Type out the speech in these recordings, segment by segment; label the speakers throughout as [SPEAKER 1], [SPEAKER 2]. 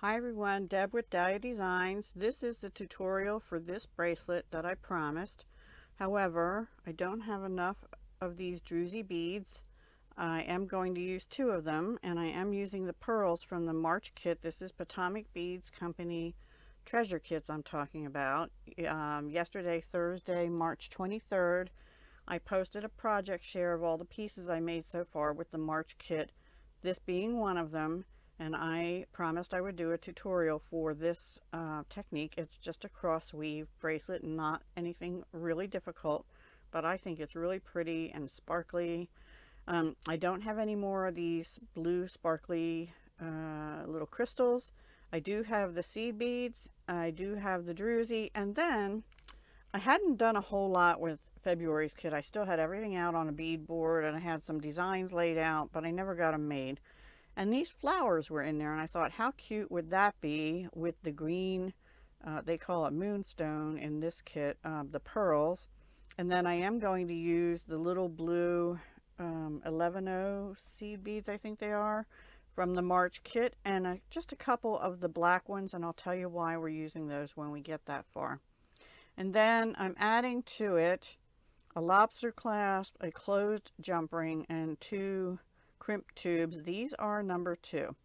[SPEAKER 1] Hi everyone, Deb with Dahlia Designs. This is the tutorial for this bracelet that I promised. However, I don't have enough of these druzy beads. I am going to use two of them, and I am using the pearls from the March kit. This is Potomac Beads Company treasure kits I'm talking about. Yesterday, Thursday, March 23rd, I posted a project share of all the pieces I made so far with the March kit, this being one of them. And I promised I would do a tutorial for this technique. It's just a cross weave bracelet, not anything really difficult, but I think it's really pretty and sparkly. I don't have any more of these blue sparkly little crystals. I do have the seed beads, I do have the druzy, and then I hadn't done a whole lot with February's kit. I still had everything out on a bead board and I had some designs laid out, but I never got them made. And these flowers were in there, and I thought, how cute would that be with the green, they call it moonstone in this kit, the pearls. And then I am going to use the little blue 11O seed beads, I think they are, from the March kit, and just a couple of the black ones, and I'll tell you why we're using those when we get that far. And then I'm adding to it a lobster clasp, a closed jump ring, and two crimp tubes. These are number 2,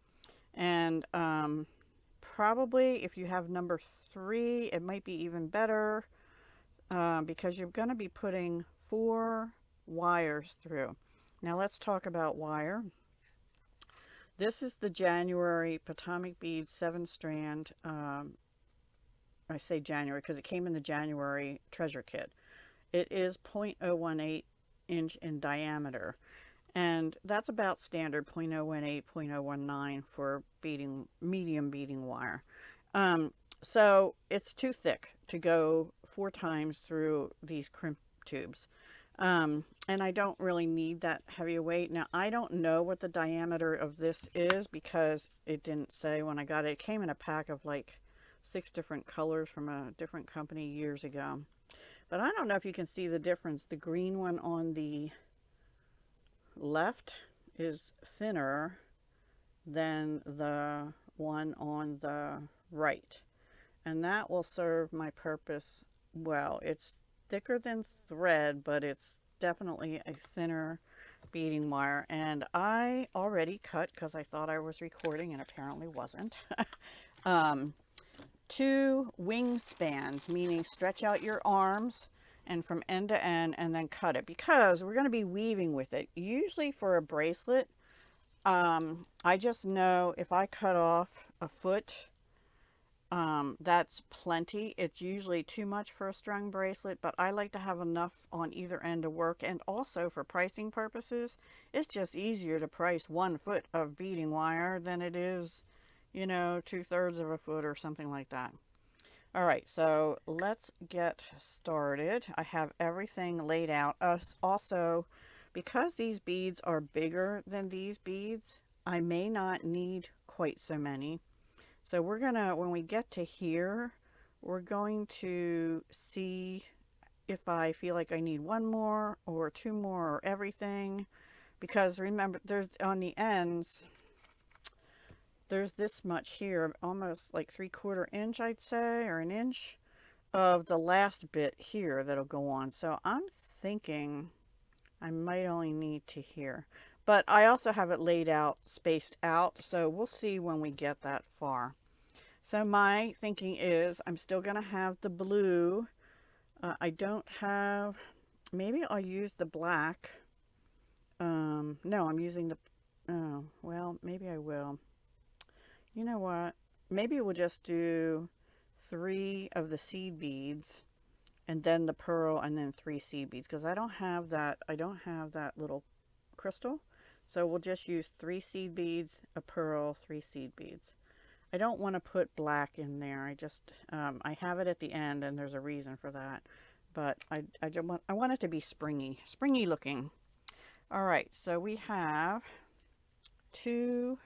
[SPEAKER 1] and probably if you have number 3 it might be even better, because you're going to be putting 4 wires through. Now let's talk about wire. This is the January Potomac Beads 7-strand. I say January because it came in the January treasure kit. It is 0.018 inch in diameter, and that's about standard, 0.018, 0.019 for beading, medium beading wire. So it's too thick to go 4 times through these crimp tubes. And I don't really need that heavy a weight. Now, I don't know what the diameter of this is because it didn't say when I got it. It came in a pack of like 6 different colors from a different company years ago. But I don't know if you can see the difference. The green one on the left is thinner than the one on the right, and that will serve my purpose well. It's thicker than thread, but it's definitely a thinner beading wire. And I already cut, because I thought I was recording and apparently wasn't, 2 wingspans, meaning stretch out your arms and from end to end, and then cut it, because we're going to be weaving with it. Usually for a bracelet, I just know if I cut off a foot, that's plenty. It's usually too much for a strung bracelet, but I like to have enough on either end to work. And also for pricing purposes, it's just easier to price 1 foot of beading wire than it is, 2/3 of a foot or something like that. All right, so let's get started. I have everything laid out. Also, because these beads are bigger than these beads, I may not need quite so many. So we're gonna, when we get to here, we're going to see if I feel like I need 1 more or 2 more or everything. Because remember, there's on the ends, there's this much here, almost like 3/4 inch, I'd say, or an inch of the last bit here that'll go on. So I'm thinking I might only need to here, but I also have it laid out, spaced out, so we'll see when we get that far. So my thinking is I'm still going to have the blue. I don't have, maybe I'll use the black. No, I'm using the, oh, well, maybe I will. You know what? Maybe we'll just do 3 of the seed beads and then the pearl and then 3 seed beads, because I don't have that little crystal. So we'll just use 3 seed beads, a pearl, 3 seed beads. I don't want to put black in there. I just I have it at the end, and there's a reason for that. But I want it to be springy looking. All right, so we have 2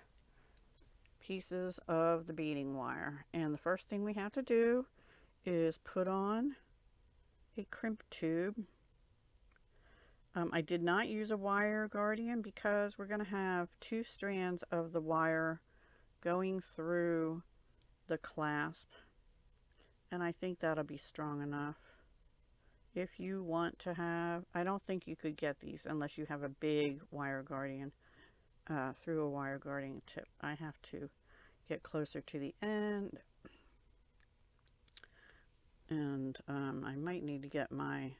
[SPEAKER 1] pieces of the beading wire, and the first thing we have to do is put on a crimp tube. I did not use a wire guardian because we're going to have 2 strands of the wire going through the clasp, and I think that'll be strong enough. If you want to have, I don't think you could get these unless you have a big wire guardian, through a wire guardian tip. I have to get closer to the end, and I might need to get my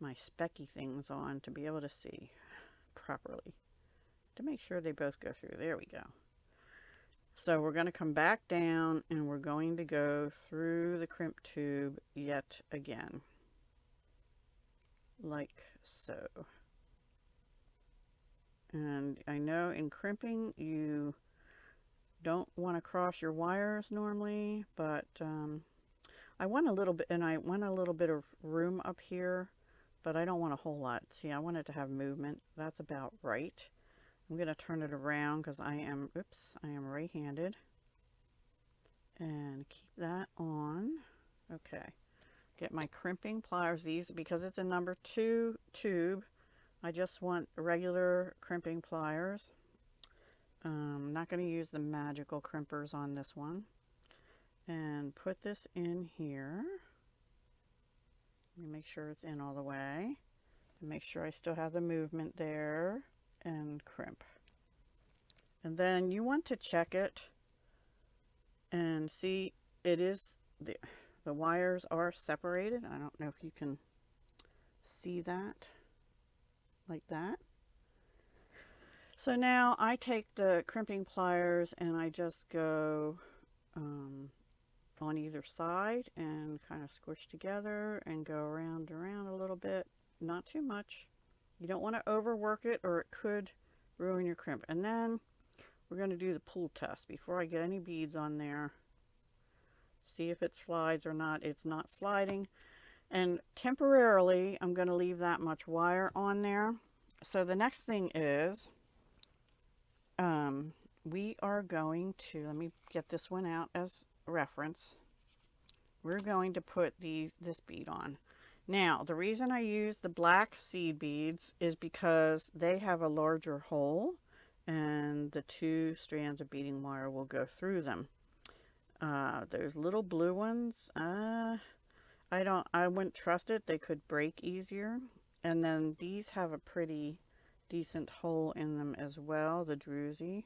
[SPEAKER 1] specky things on to be able to see properly, to make sure they both go through. There we go. So we're going to come back down and we're going to go through the crimp tube yet again, like so. And I know in crimping you don't want to cross your wires normally, but I want a little bit, and I want a little bit of room up here, but I don't want a whole lot. See, I want it to have movement. That's about right. I'm going to turn it around because I am right-handed, and keep that on. Okay, get my crimping pliers. These, because it's a number 2 tube, I just want regular crimping pliers. I'm not going to use the magical crimpers on this one. And put this in here. Let me make sure it's in all the way. And make sure I still have the movement there. And crimp. And then you want to check it and see it is, the wires are separated. I don't know if you can see that, like that. So now I take the crimping pliers and I just go on either side and kind of squish together and go around a little bit, not too much. You don't want to overwork it or it could ruin your crimp. And then we're going to do the pull test before I get any beads on there. See if it slides or not. It's not sliding. And temporarily I'm going to leave that much wire on there. So the next thing is we are going to, let me get this one out as reference. We're going to put this bead on. Now, the reason I use the black seed beads is because they have a larger hole and the 2 strands of beading wire will go through them. Those little blue ones, I wouldn't trust it. They could break easier. And then these have a pretty decent hole in them as well, the druzy.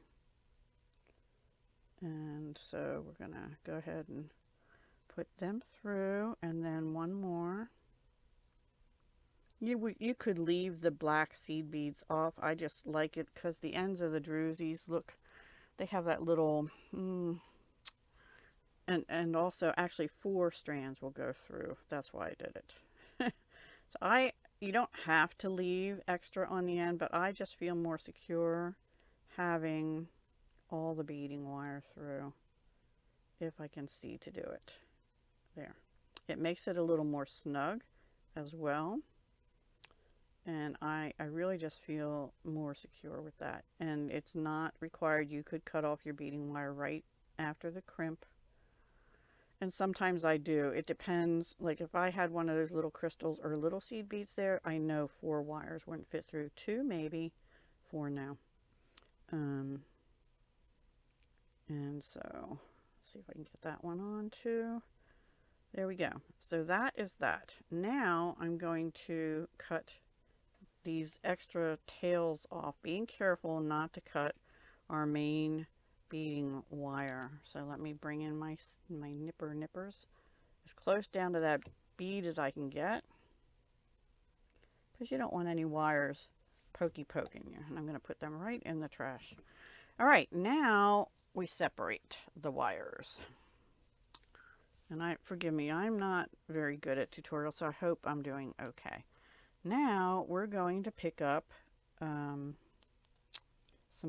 [SPEAKER 1] And so we're gonna go ahead and put them through, and then one more. You could leave the black seed beads off. I just like it because the ends of the druzes, look, they have that little, and also actually 4 strands will go through. That's why I did it. So you don't have to leave extra on the end, but I just feel more secure having all the beading wire through, if I can see to do it. There. It makes it a little more snug as well. And I really just feel more secure with that. And it's not required. You could cut off your beading wire right after the crimp. And sometimes I do. It depends. Like if I had one of those little crystals or little seed beads there, I know 4 wires wouldn't fit through. 2 maybe, 4 now. And so, let's see if I can get that one on too. There we go. So that is that. Now I'm going to cut these extra tails off, being careful not to cut our main beading wire. So let me bring in my nippers as close down to that bead as I can get, because you don't want any wires poking you. And I'm going to put them right in the trash. All right, now we separate the wires. And forgive me, I'm not very good at tutorials, so I hope I'm doing okay. Now we're going to pick up some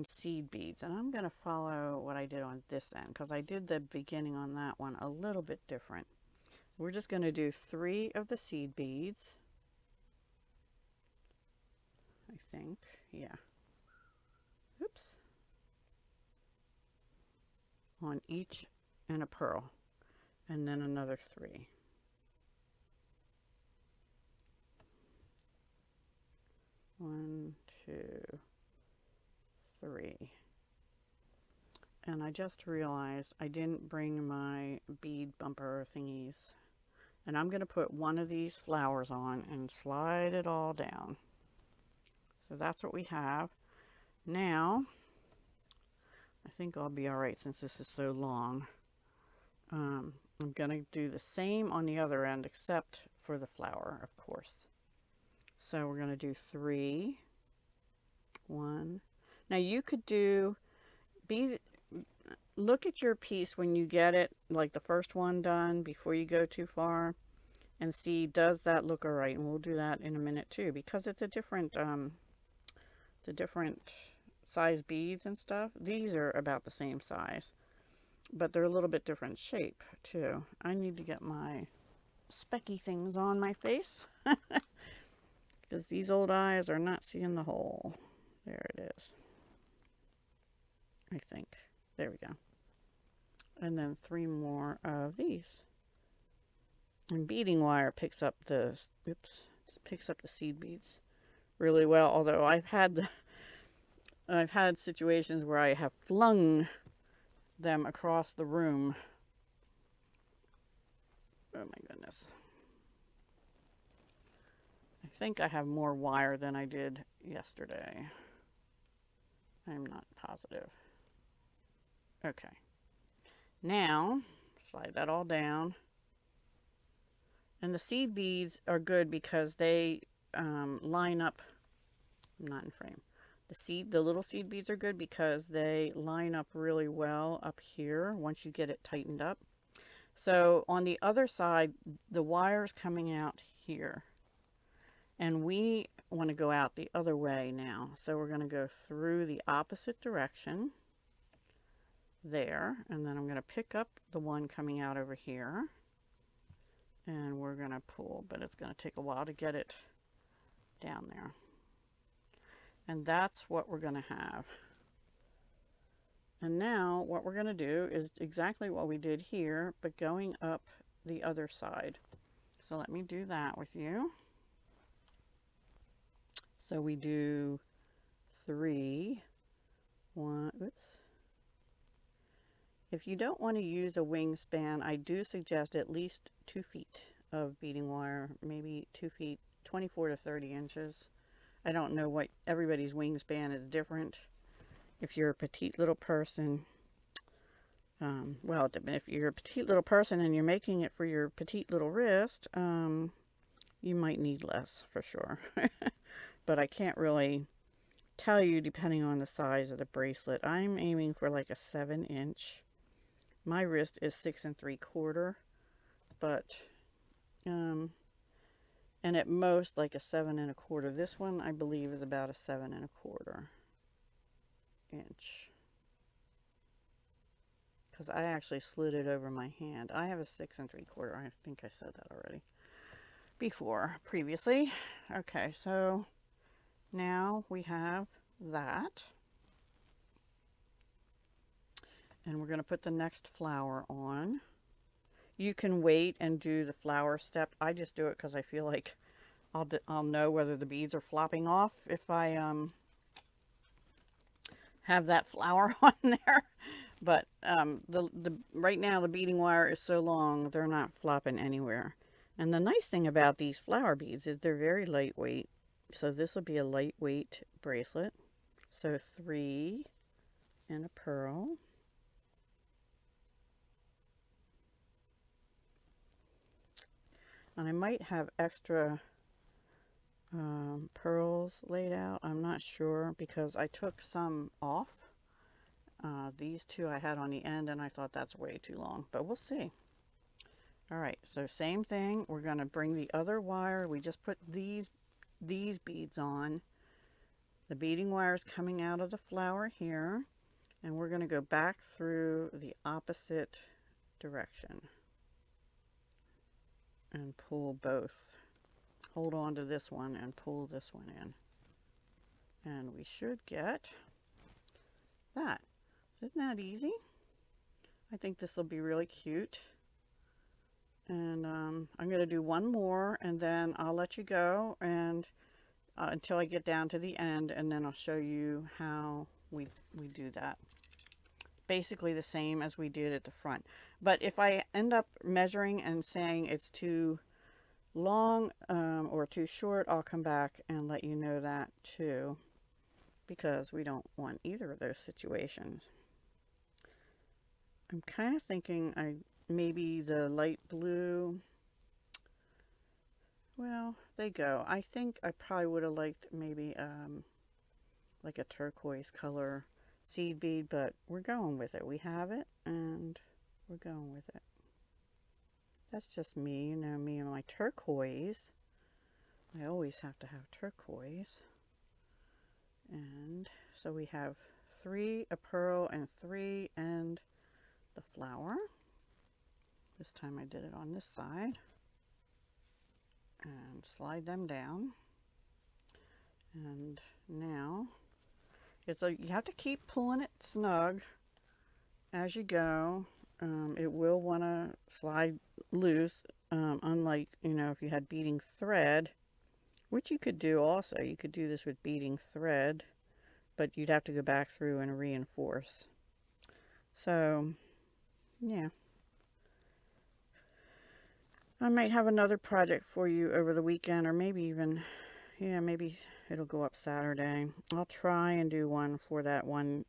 [SPEAKER 1] seed beads, and I'm going to follow what I did on this end because I did the beginning on that one a little bit different. We're just going to do 3 of the seed beads, I think. Yeah. Oops. On each, and a pearl, and then another 3. One, 2, 3. And I just realized I didn't bring my bead bumper thingies. And I'm going to put one of these flowers on and slide it all down. So that's what we have. Now, I think I'll be alright since this is so long. I'm going to do the same on the other end except for the flower, of course. So we're going to do 3, 1. Now you could look at your piece when you get it, like the first one done before you go too far, and see, does that look all right? And we'll do that in a minute too, because it's a different size beads and stuff. These are about the same size, but they're a little bit different shape too. I need to get my specky things on my face because these old eyes are not seeing the hole. There it is. I think. There we go. And then 3 more of these. And beading wire picks up the seed beads really well. Although I've had situations where I have flung them across the room. Oh my goodness. I think I have more wire than I did yesterday. I'm not positive. Okay. Now, slide that all down. And the seed beads are good because they line up. I'm not in frame. The little seed beads are good because they line up really well up here once you get it tightened up. So on the other side, the wire's coming out here. And we want to go out the other way now. So we're going to go through the opposite direction there. And then I'm going to pick up the one coming out over here. And we're going to pull, but it's going to take a while to get it down there. And that's what we're going to have. And now what we're going to do is exactly what we did here, but going up the other side. So let me do that with you. So we do 3, 1, oops. If you don't want to use a wingspan, I do suggest at least 2 feet of beading wire, maybe 2 feet, 24 to 30 inches. I don't know what everybody's wingspan is different. If you're a petite little person, well, if you're a petite little person and you're making it for your petite little wrist, you might need less for sure. But I can't really tell you depending on the size of the bracelet. I'm aiming for like a 7-inch. My wrist is 6 3/4, but and at most like a 7 1/4. This one I believe is about a 7 1/4 inch. Because I actually slid it over my hand. I have a 6 3/4. I think I said that already previously. Okay, so now we have that. And we're going to put the next flower on. You can wait and do the flower step. I just do it because I feel like I'll know whether the beads are flopping off if I have that flower on there. But right now the beading wire is so long, they're not flopping anywhere. And the nice thing about these flower beads is they're very lightweight. So this will be a lightweight bracelet. So 3 and a pearl. And I might have extra pearls laid out. I'm not sure because I took some off. These 2 I had on the end and I thought that's way too long, but we'll see. All right, so same thing. We're going to bring the other wire. We just put these beads on. The beading wire is coming out of the flower here, and we're going to go back through the opposite direction and pull both. Hold on to this one and pull this one in. And we should get that. Isn't that easy? I think this will be really cute. And I'm going to do one more and then I'll let you go and until I get down to the end, and then I'll show you how we do that. basically the same as we did at the front. But if I end up measuring and saying it's too long or too short, I'll come back and let you know that too, because we don't want either of those situations. I'm kind of thinking maybe the light blue, well, they go. I think I probably would have liked maybe like a turquoise color seed bead, but we're going with it. We have it and we're going with it. That's just me, you know, me and my turquoise. I always have to have turquoise. And so we have 3, a pearl, and 3, and the flower. This time I did it on this side. And slide them down. And now you have to keep pulling it snug as you go. It will want to slide loose, unlike, you know, if you had beading thread, which you could do also. You could do this with beading thread, but you'd have to go back through and reinforce. So, yeah. I might have another project for you over the weekend, or maybe even, yeah, maybe it'll go up Saturday. I'll try and do one for that one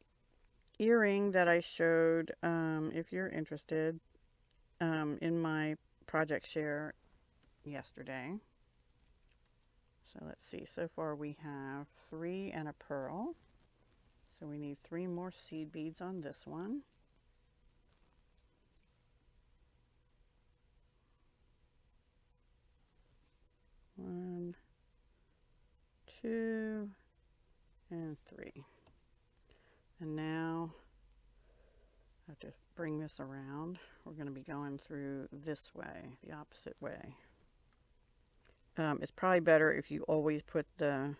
[SPEAKER 1] earring that I showed, if you're interested, in my project share yesterday. So let's see, so far we have 3 and a pearl. So we need 3 more seed beads on this one. One, 2, and 3. And now I have to bring this around. We're going to be going through this way, the opposite way. It's probably better if you always put the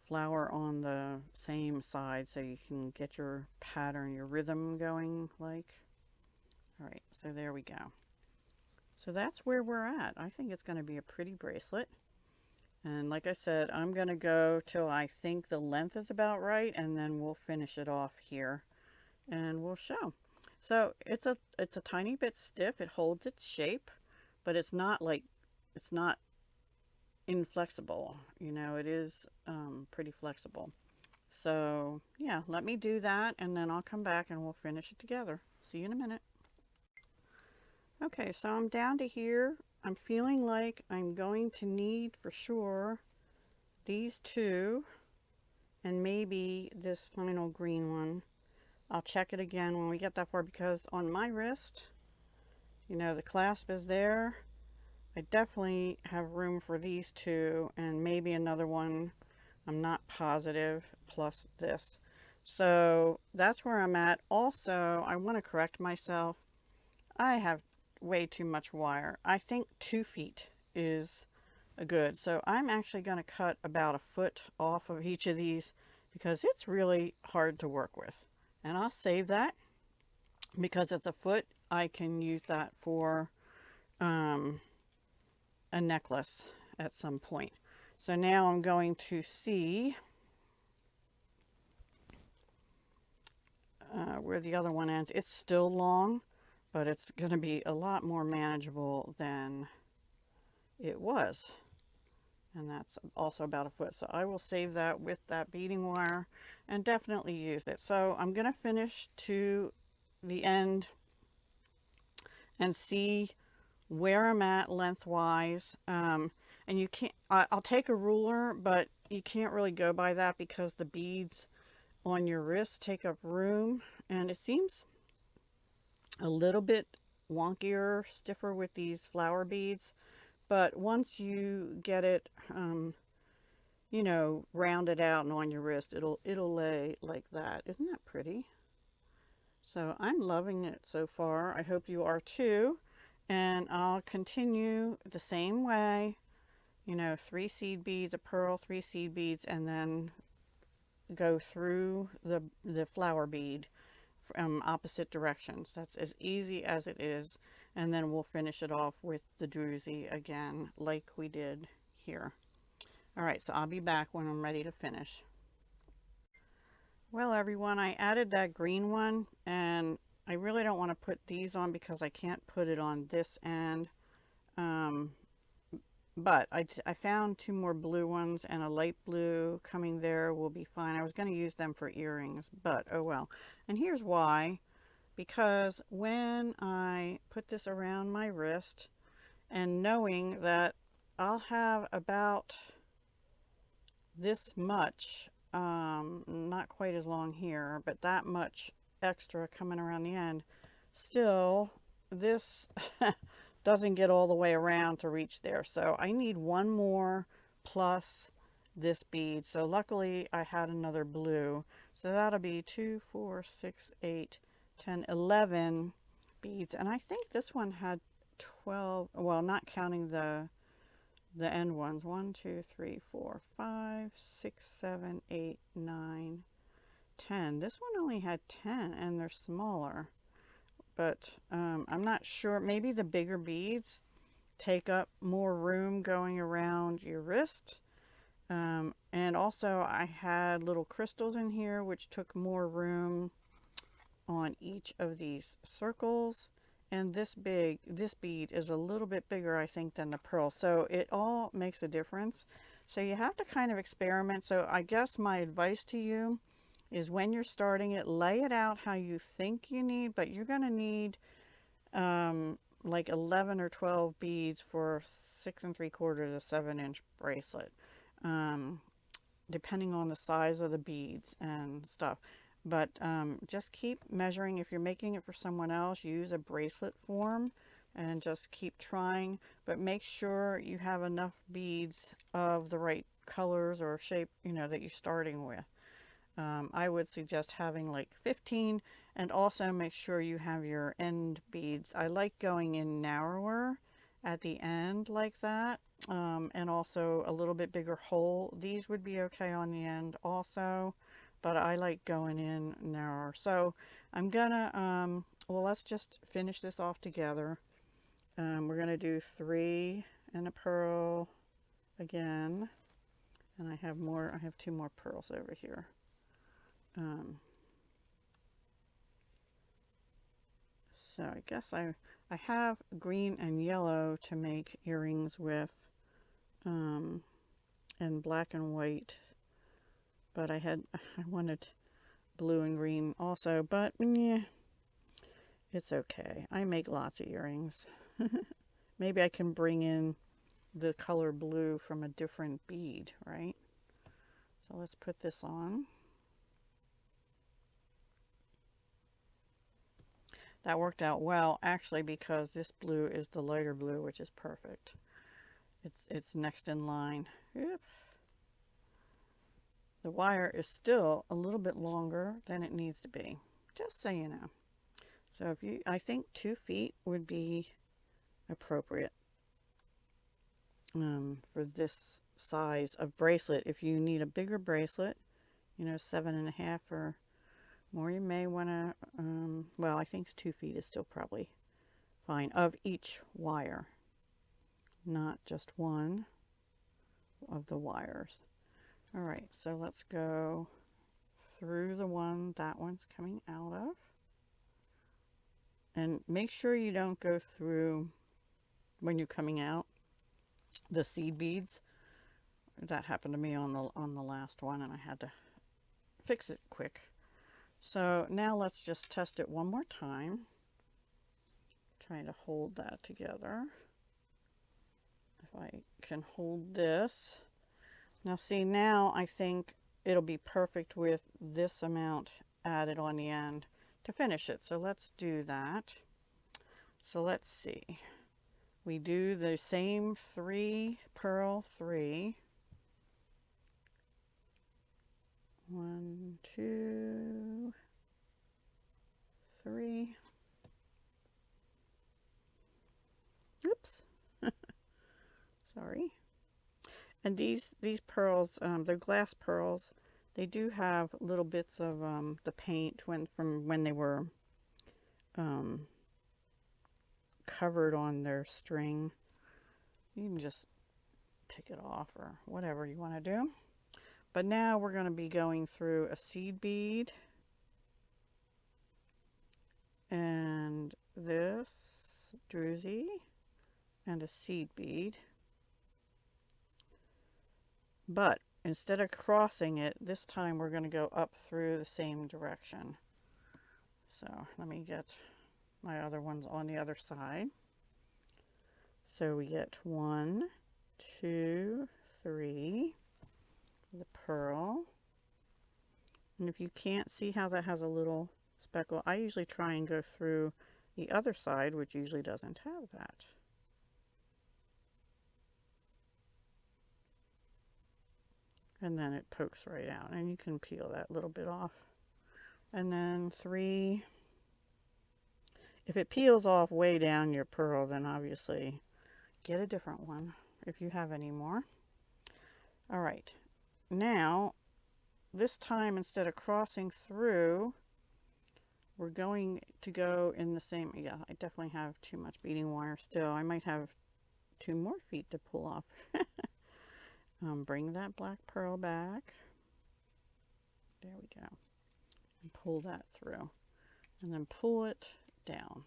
[SPEAKER 1] flower on the same side so you can get your pattern, your rhythm going like. All right, so there we go. So that's where we're at. I think it's going to be a pretty bracelet. And like I said, I'm going to go till I think the length is about right, and then we'll finish it off here and we'll show. So it's a tiny bit stiff. It holds its shape, but it's not inflexible. You know, it is pretty flexible. So yeah, let me do that and then I'll come back and we'll finish it together. See you in a minute. Okay, so I'm down to here. I'm feeling like I'm going to need for sure these 2 and maybe this final green one. I'll check it again when we get that far, because on my wrist, you know, the clasp is there. I definitely have room for these 2 and maybe another one. I'm not positive, plus this. So that's where I'm at. Also, I want to correct myself. I have way too much wire. I think 2 feet is good. So I'm actually going to cut about 1 foot off of each of these because it's really hard to work with. And I'll save that because it's 1 foot. I can use that for a necklace at some point. So now I'm going to see where the other one ends. It's still long, but it's going to be a lot more manageable than it was. And that's also about 1 foot. So I will save that with that beading wire and definitely use it. So I'm going to finish to the end and see where I'm at lengthwise. And you can't, I'll take a ruler, but you can't really go by that because the beads on your wrist take up room. And it seems a little bit wonkier, stiffer with these flower beads. But once you get it, you know, rounded out and on your wrist, it'll lay like that. Isn't that pretty? So I'm loving it so far. I hope you are too. And I'll continue the same way, you know, 3 seed beads, a pearl, 3 seed beads, and then go through the flower bead from opposite directions. That's as easy as it is. And then we'll finish it off with the druzy again, like we did here. All right, so I'll be back when I'm ready to finish. Well, everyone, I added that green one, and I really don't want to put these on because I can't put it on this end. Um, but I found two more blue ones, and a light blue coming there will be fine. I was going to use them for earrings, but oh well. And here's why. Because when I put this around my wrist, and knowing that I'll have about this much, not quite as long here, but that much extra coming around the end, still this doesn't get all the way around to reach there. So I need one more plus this bead. So luckily I had another blue. So that'll be 2, 4, 6, 8, 10, 11 beads. And I think this one had 12, well, not counting the end ones. 1, 2, 3, 4, 5, 6, 7, 8, 9, 10. This one only had 10 and they're smaller. But I'm not sure. Maybe the bigger beads take up more room going around your wrist. And also I had little crystals in here which took more room on each of these circles. And this bead is a little bit bigger, I think, than the pearl. So it all makes a difference. So you have to kind of experiment. So I guess my advice to you is when you're starting it, lay it out how you think you need, but you're going to need like 11 or 12 beads for 6 3/4 to 7-inch bracelet, depending on the size of the beads and stuff. But just keep measuring. If you're making it for someone else, use a bracelet form and just keep trying, but make sure you have enough beads of the right colors or shape, you know, that you're starting with. I would suggest having like 15, and also make sure you have your end beads. I like going in narrower at the end like that, and also a little bit bigger hole. These would be okay on the end also, but I like going in narrower. So I'm gonna, well, let's just finish this off together. We're gonna do 3 and a pearl again, and I have 2 more pearls over here. So I guess I have green and yellow to make earrings with, and black and white, but I wanted blue and green also, but yeah, it's okay. I make lots of earrings. Maybe I can bring in the color blue from a different bead, right? So let's put this on. That worked out well, actually, because this blue is the lighter blue, which is perfect. It's next in line. Yep. The wire is still a little bit longer than it needs to be, just so you know. So I think 2 feet would be appropriate for this size of bracelet. If you need a bigger bracelet, you know, 7.5 or more, you may want to, well, I think 2 feet is still probably fine of each wire, not just one of the wires. All right, so let's go through the one that one's coming out of, and make sure you don't go through, when you're coming out, the seed beads. That happened to me on the last one, and I had to fix it quick. So now let's just test it one more time. Trying to hold that together. If I can hold this. Now see, now I think it'll be perfect with this amount added on the end to finish it. So let's do that. So let's see. We do the same 3 pearl 3. 1, 2, 3. Oops. Sorry. And these pearls, they're glass pearls. They do have little bits of the paint from when they were covered on their string. You can just pick it off or whatever you want to do. But now we're going to be going through a seed bead and this druzy and a seed bead. But instead of crossing it, this time we're going to go up through the same direction. So let me get my other ones on the other side. So we get 1, 2, 3, the pearl. And if you can't see how that has a little speckle, I usually try and go through the other side, which usually doesn't have that. And then it pokes right out, and you can peel that little bit off. And then 3. If it peels off way down your pearl, then obviously get a different one if you have any more. All right, now this time instead of crossing through, we're going to go in the same, yeah, I definitely have too much beading wire still. I might have 2 more feet to pull off. Bring that black pearl back. There we go. And pull that through. And then pull it down.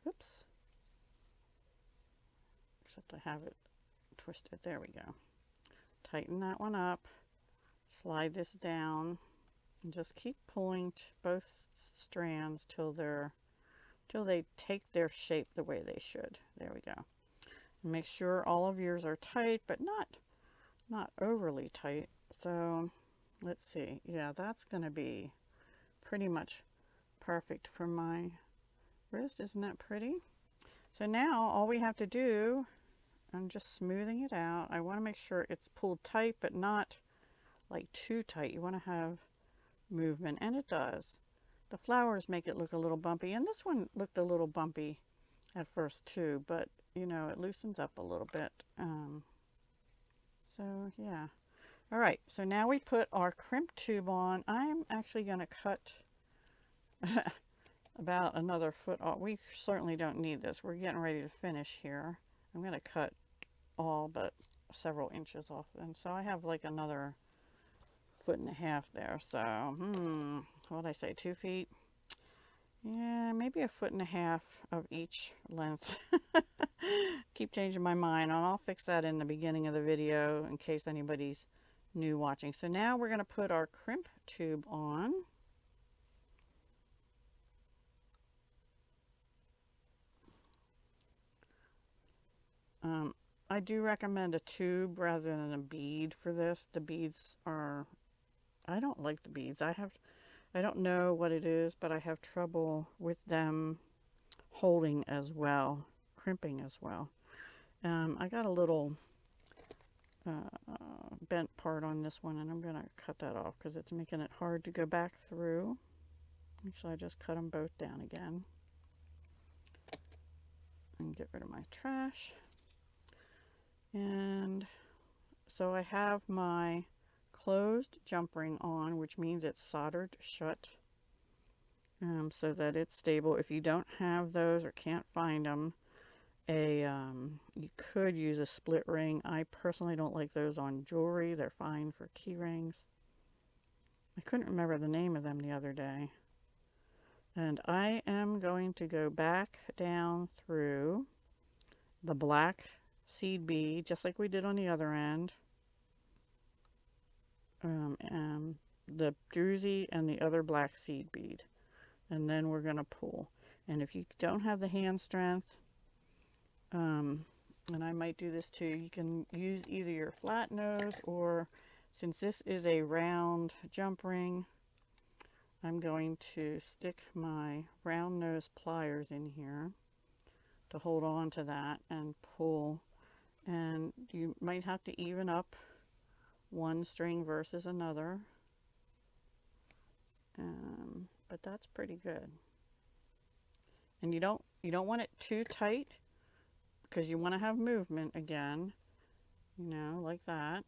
[SPEAKER 1] Oops. Except I have it twisted. There we go. Tighten that one up. Slide this down. And just keep pulling both strands till they take their shape the way they should. There we go. And make sure all of yours are tight, but not overly tight. So let's see. Yeah, that's going to be pretty much perfect for my wrist. Isn't that pretty? So now all we have to do, I'm just smoothing it out. I want to make sure it's pulled tight, but not like too tight. You want to have movement, and it does. The flowers make it look a little bumpy, and this one looked a little bumpy at first too, but you know, it loosens up a little bit. So yeah. All right, so now we put our crimp tube on. I'm actually going to cut about another foot off. We certainly don't need this. We're getting ready to finish here. I'm going to cut all but several inches off, and so I have like another 1.5 feet there. So what did I say, 2 feet? Yeah, maybe 1.5 feet of each length. Keep changing my mind, and I'll fix that in the beginning of the video in case anybody's new watching. So now we're going to put our crimp tube on. I do recommend a tube rather than a bead for this. The beads are, I don't like the beads. I don't know what it is, but I have trouble with them holding as well, crimping as well. I got a little bent part on this one, and I'm going to cut that off because it's making it hard to go back through. Actually, I just cut them both down again. And get rid of my trash. And so I have my closed jump ring on, which means it's soldered shut, so that it's stable. If you don't have those or can't find them, you could use a split ring. I personally don't like those on jewelry. They're fine for key rings. I couldn't remember the name of them the other day. And I am going to go back down through the black seed bead, just like we did on the other end. The druzy and the other black seed bead. And then we're going to pull. And if you don't have the hand strength, and I might do this too, you can use either your flat nose, or since this is a round jump ring, I'm going to stick my round nose pliers in here to hold on to that and pull. And you might have to even up one string versus another, but that's pretty good. And you don't want it too tight, because you want to have movement again, you know, like that.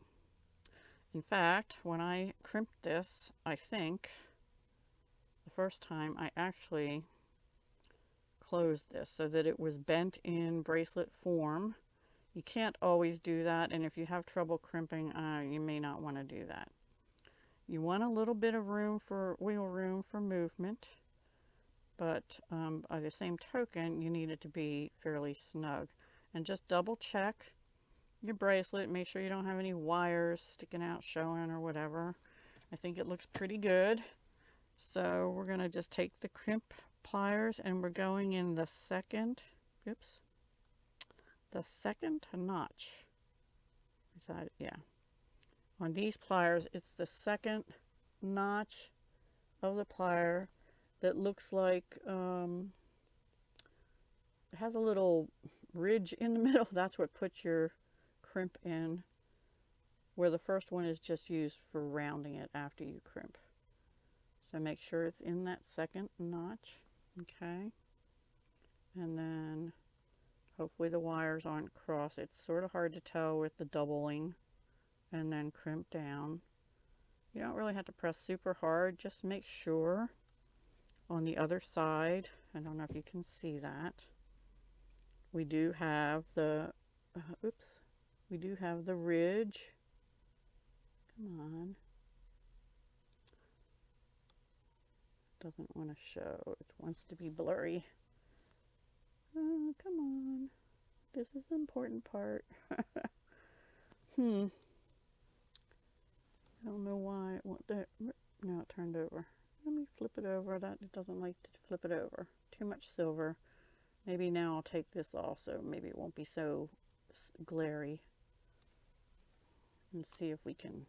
[SPEAKER 1] In fact, when I crimped this, I think the first time I actually closed this so that it was bent in bracelet form. You can't always do that, and if you have trouble crimping, you may not want to do that. You want a little bit of wiggle room for movement, but by the same token, you need it to be fairly snug. And just double check your bracelet. Make sure you don't have any wires sticking out, showing, or whatever. I think it looks pretty good. So we're going to just take the crimp pliers and we're going in the second notch. Is that, yeah. On these pliers, it's the second notch of the plier that looks like it has a little ridge in the middle. That's what puts your crimp in, where the first one is just used for rounding it after you crimp. So make sure it's in that second notch, okay? And then hopefully the wires aren't crossed. It's sort of hard to tell with the doubling. And then crimp down. You don't really have to press super hard, just make sure. On the other side, I don't know if you can see that, we do have the we do have the ridge. Come on. Doesn't want to show. It wants to be blurry. Oh, come on. This is the important part. I don't know why it won't. Now it turned over. Let me flip it over. That it doesn't like to flip it over. Too much silver. Maybe now I'll take this also. Maybe it won't be so glary. And see if we can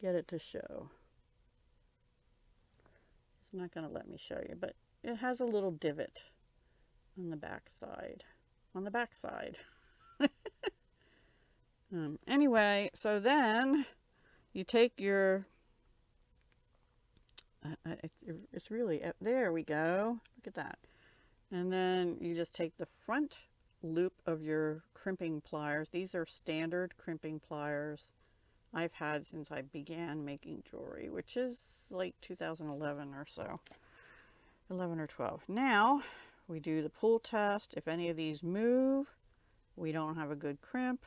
[SPEAKER 1] get it to show. It's not going to let me show you, but it has a little divot on the back side. On the back side. Anyway, so then you take your it's really, there we go, look at that. And then you just take the front loop of your crimping pliers. These are standard crimping pliers I've had since I began making jewelry, which is like 2011 or so, 11 or 12. Now we do the pull test. If any of these move, we don't have a good crimp.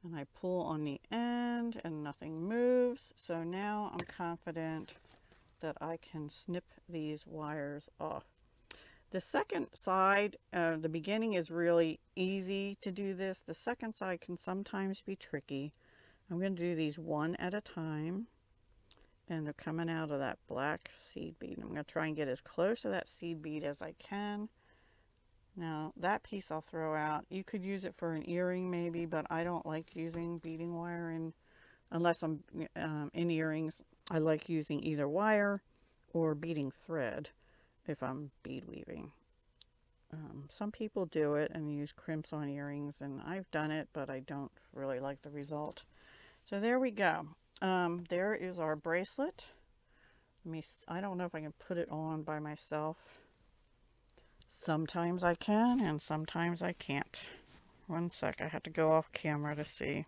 [SPEAKER 1] And I pull on the end and nothing moves. So now I'm confident that I can snip these wires off. The second side, the beginning is really easy to do this. The second side can sometimes be tricky. I'm going to do these one at a time. And they're coming out of that black seed bead. I'm going to try and get as close to that seed bead as I can. Now that piece I'll throw out. You could use it for an earring maybe, but I don't like using beading wire unless I'm in earrings. I like using either wire or beading thread if I'm bead weaving. Some people do it and use crimps on earrings, and I've done it, but I don't really like the result. So there we go. There is our bracelet. I don't know if I can put it on by myself. Sometimes I can and sometimes I can't. One sec, I have to go off camera to see.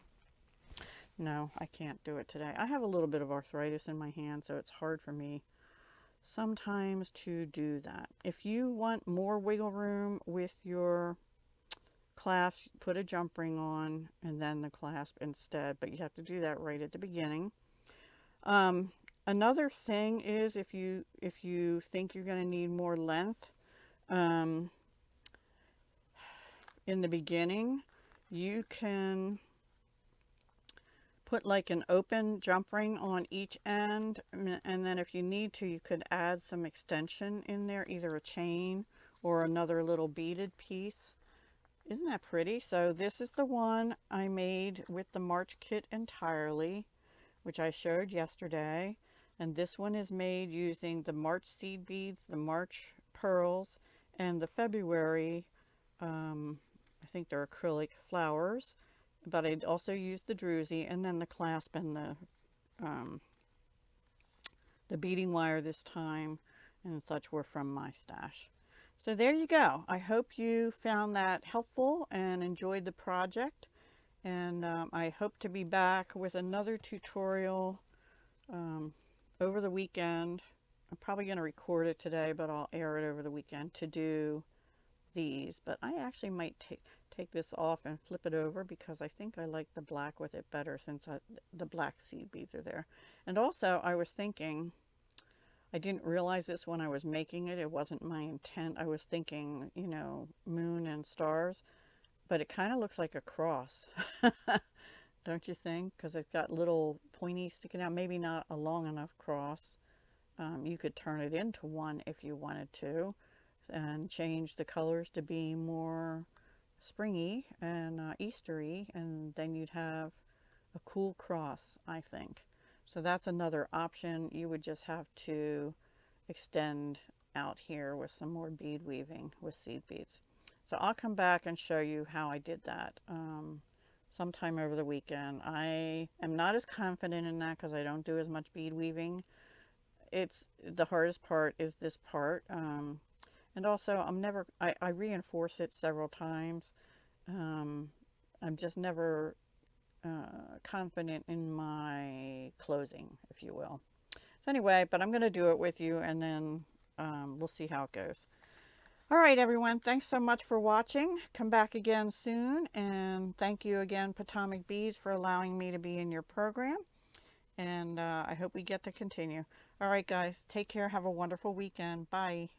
[SPEAKER 1] No, I can't do it today. I have a little bit of arthritis in my hand, so it's hard for me sometimes to do that. If you want more wiggle room with your clasp, put a jump ring on and then the clasp instead, but you have to do that right at the beginning. Another thing is if you think you're going to need more length, in the beginning, you can put like an open jump ring on each end, and then if you need to, you could add some extension in there, either a chain or another little beaded piece. Isn't that pretty? So this is the one I made with the March kit entirely, which I showed yesterday. And this one is made using the March seed beads, the March pearls, and the February, I think they're acrylic flowers, but I also used the druzy, and then the clasp and the beading wire this time and such were from my stash. So there you go. I hope you found that helpful and enjoyed the project, and I hope to be back with another tutorial over the weekend. I'm probably going to record it today, but I'll air it over the weekend to do these. But I actually might take take this off and flip it over because I think I like the black with it better since the black seed beads are there. And also I was thinking, I didn't realize this when I was making it. It wasn't my intent. I was thinking, you know, moon and stars, but it kind of looks like a cross. Don't you think? Because it's got little pointy sticking out. Maybe not a long enough cross. You could turn it into one if you wanted to and change the colors to be more springy and Eastery, and then you'd have a cool cross, I think. So that's another option. You would just have to extend out here with some more bead weaving with seed beads. So I'll come back and show you how I did that sometime over the weekend. I am not as confident in that because I don't do as much bead weaving. It's the hardest part is this part. And also I reinforce it several times. I'm just never confident in my closing, if you will. So anyway, but I'm going to do it with you, and then we'll see how it goes. All right, everyone. Thanks so much for watching. Come back again soon, and thank you again, Potomac Beads, for allowing me to be in your program. And I hope we get to continue. All right, guys. Take care. Have a wonderful weekend. Bye.